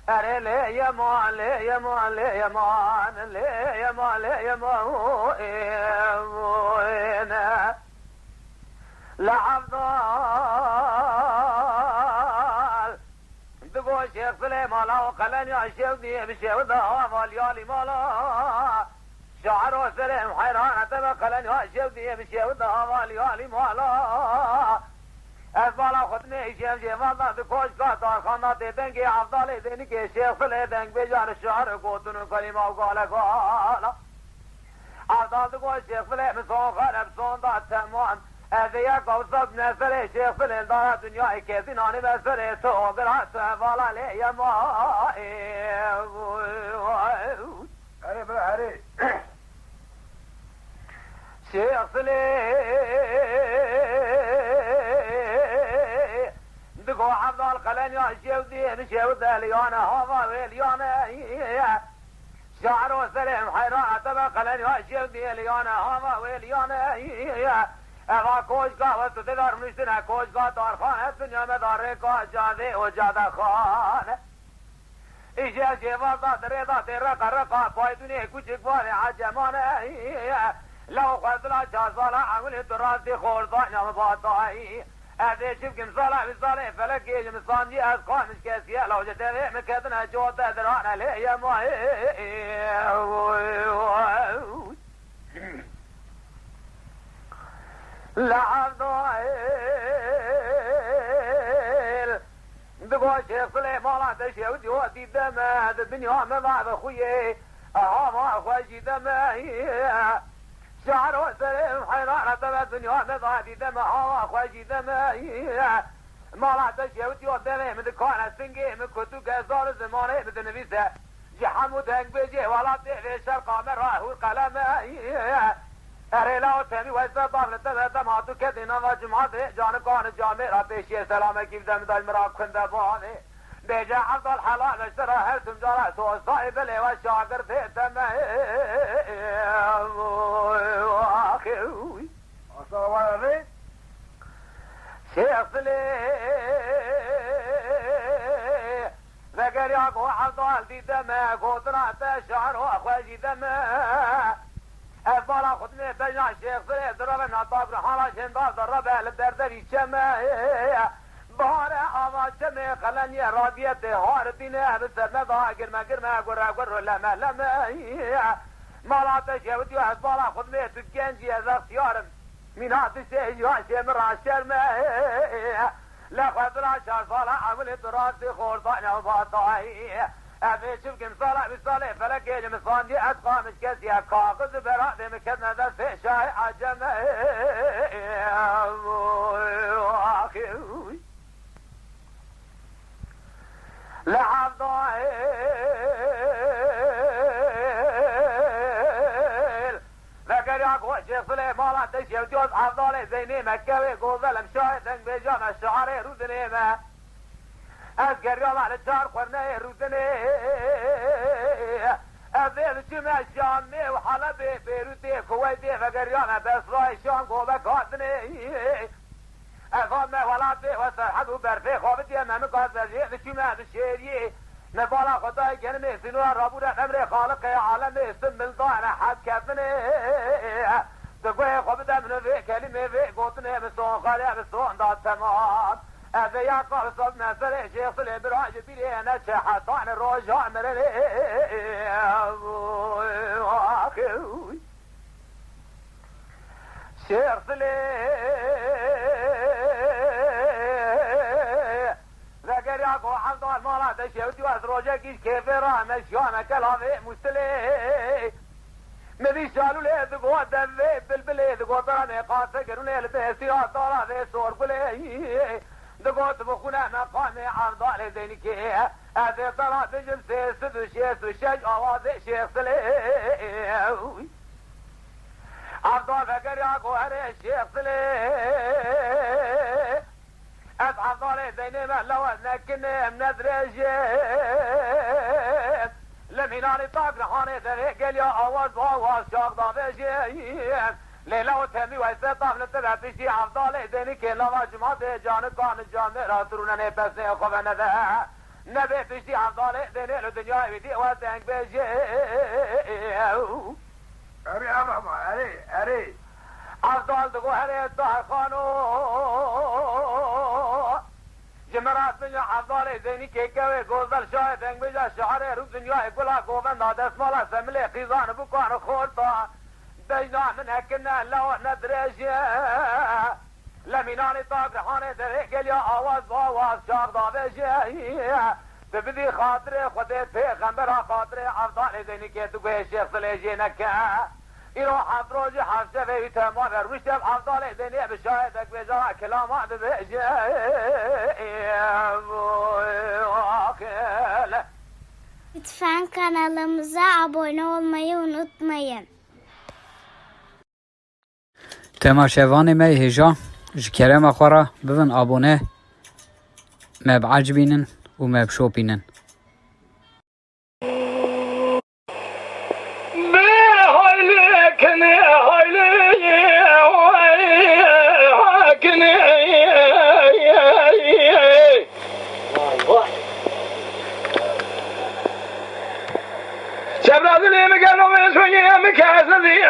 أري لي يمان لي يمان لي يمان لي يمان لي يمان لعبضال دقو شيخ سليمان وقلن يا شيخ دي بشيخ دهام واليالي مالا شعر وسلم حيران تبقلن يا شيخ دي بشيخ دهام واليالي مالا افضل خدمه شیخ جواد دکوش کا دارخانه دیدن که افضل دین که شیخ فلیدن بجان شعر گوتن کلمه و قال قال افضل دکوش شیخ فلی مسون خرب سون دا تمام از یک قوسط نسر شیخ فلی دار دنیای کسی نانی بسر تو برات والا لی ما هره برا هره شیخ فلی دقو عبدال قلن يا شيودي شيود ليانا هوا ويليانا شعر وسلم حيران تبا قلن يا شيودي ليانا هوا ويليانا اغا کوشگاه و ستدار منشتنا کوشگاه دارخانه دنیا میں داره کا جاده و جاده خانه ایشا شیوال دا دره تیرا قرقا پای دنیا کچک بار عجمانه لو خدلا چازالا عمل درازی خوردان یا مباطائی هذا شوف كم صالح بصالح فلك يا مصانجي أذقان كاسيا لو جتبع مكتنا جوت دران لي يا ما لعبضائل دقوا شيخ سليمان تشيو جوتي دم هذا الدنيا ما بعد خويه ما خوشي دم شعر وسلم حيران تبع الدنيا نضادي دمها خوشي دمها ما لا تشيوتي ودمه من كان سنجي من كتو كزار زمانه بدن نبيسه جحم ودنگ بجي ولا تهدي شرقا مراه القلم اريلا وتمي وزباب لتبع دماتو كدنا وجمعات جان كان جامع راتشي سلامه كيف دمدال مراك خنده بانه بيجا عبد الحلال اشترى هرتم جرى سوى الصائب لي والشاكر تهتم السلام عليكم شيخ سلي ذكر ياكو عبد دي دمه قوتنا تشعر واخواجي دمه افضل خدمه تجنا شيخ سلي ضربنا طابر حالا شندار ضربه للدردري شمه بهار آواز چمه قلنی رادیت هار دینه بسر ندا گرمه گر لمه مالات شودی و حزبالا خدمه تگنجی از اختیارم مینات شیعه شمر شرمه لخواد را شار سالا عمل دراستی خوردان و باطائی افی شوف کم سالا بساله فلکی جمسانجی از قامش کسی کاغذ براد مکدن دست شای عجمه لعبضائل ذكر ياكو شيخ سليمان تشيو جوز عبدال زيني مكوي قوزلم شاهدن بجامع الشعري رودنيمة اذكر يوم على الدار قرني رودني اذيب جمع الشامي وحلبي بيروتي كويتي فكر يوم بسراي شام قوبك هاتني افهم ولاتي وسرحد وبرفي خوفتي امام قاسرجي بشمع بالشيري نبالا خدای گرمی سنوار رابوره نمره خالق عالم اسم ملدان حد کفنه دقوه خوب دمنو وی کلمه وی گوتنه بسون خالی بسون داد تمام از یاقا بساد نصر شیخ سلی براج بیره نچه حسان روژان مره شیخ سلی ذكر ياكو حمدان مالا تشيوتي واسروجه كيش كيف رامش يانا كلامي مستلي مبي شالو لي دقوة دبي بلبلي دقوة تراني قاسة قرون لي لبهسي طارا ذي سور بلي دقوة بخونا مقامي عرضالي دينكي هذي طرا تجم سيسد وشيس وشج اوازي شيخ سلي عرضال ذكر ياكو هري شيخ سلي زيني ما لو نكني ندرجي لميناني طاق رحاني ذري قال يا آواز واواز شاق ضابجي ليلة وتهمي ويسا طافل تبعتشي عفضالي ديني كلا واجمات جان كان جان راترونا نبسي خوفنا ذا نبي تشتي عفضالي ديني لدنيا ويدي واتنك بجي أري أبرهما أري عفضال دقو هري الطاح خانو جمرات من عفضالي ديني كيكوي قوزل شاهدنك بجا شعري رو دنيا كلا قوبن داد اسمالا سملي خيزان بكوان خورطا دينا من هكنا لو ندرج لميناني طاق رحاني دريق يا آواز واواز شاق ضابجي تبدي خاطري خديت في غمبرا خاطري عفضالي ديني كيتو قوي شيخ سليجي نكا إيرو حفروجي حفشة في تمام روشتب عفضالي ديني بشاهدك بجرا كلامات بيجي Lütfen kanalımıza abone olmayı unutmayın. تماشاواني مي هجا جكرم أخورا بفن أبونه ما بعجبينن وما بشوبينن شبرا ذلي مكانو من سوية مكاسدي